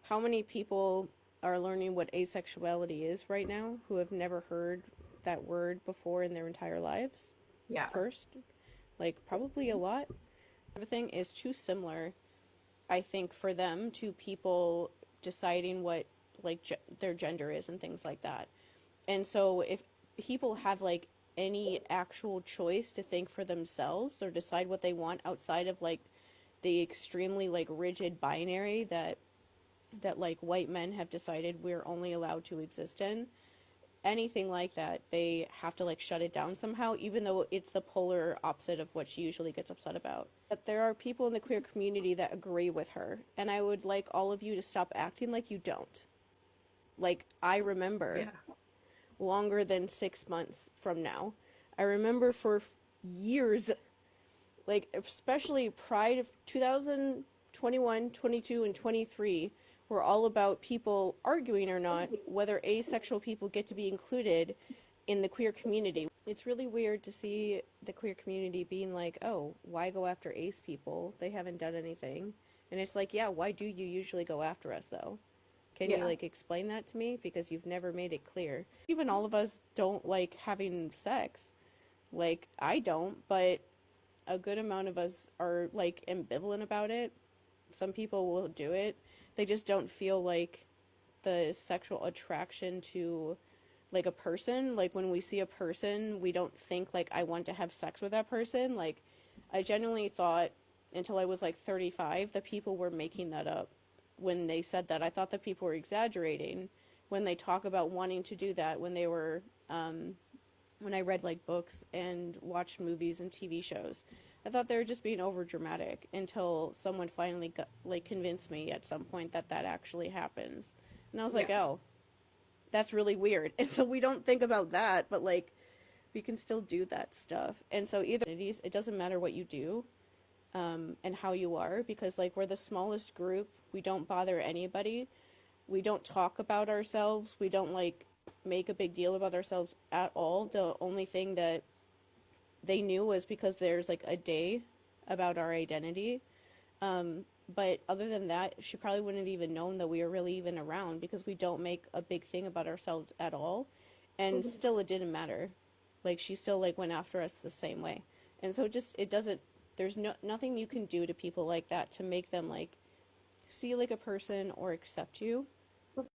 how many people are learning what asexuality is right now who have never heard that word before in their entire lives? Yeah. First, like probably a lot. Everything is too similar, I think, for them to people deciding what like their gender is and things like that. And so if people have like any actual choice to think for themselves or decide what they want outside of like the extremely like rigid binary that like white men have decided we're only allowed to exist in, anything like that, they have to like shut it down somehow, even though it's the polar opposite of what she usually gets upset about. But there are people in the queer community that agree with her, and I would like all of you to stop acting like you don't. Like, I remember Yeah. longer than 6 months from now. I remember for years, like, especially Pride of 2021, 22, and 23 were all about people arguing or not whether asexual people get to be included in the queer community. It's really weird to see the queer community being like, oh, why go after ace people? They haven't done anything. And it's like, yeah, why do you usually go after us though? Can you Yeah. like explain that to me? Because you've never made it clear. Even all of us don't like having sex. Like, I don't, but a good amount of us are like ambivalent about it. Some people will do it. They just don't feel like the sexual attraction to like a person. Like when we see a person, we don't think like I want to have sex with that person. Like I genuinely thought until I was like 35 that people were making that up when they said that. I thought that people were exaggerating when they talk about wanting to do that when they were when I read like books and watched movies and TV shows. I thought they were just being over dramatic until someone finally got, like convinced me at some point that that actually happens. And I was like, Yeah. "Oh, that's really weird." And so we don't think about that, but like we can still do that stuff. And so either it doesn't matter what you do and how you are because like we're the smallest group. We don't bother anybody. We don't talk about ourselves. We don't like make a big deal about ourselves at all. The only thing that they knew was because there's like a day about our identity. But other than that, she probably wouldn't have even known that we were really even around because we don't make a big thing about ourselves at all. And Mhm. still, it didn't matter. Like she still like went after us the same way. And so it doesn't. There's nothing you can do to people like that to make them like see you like a person or accept you.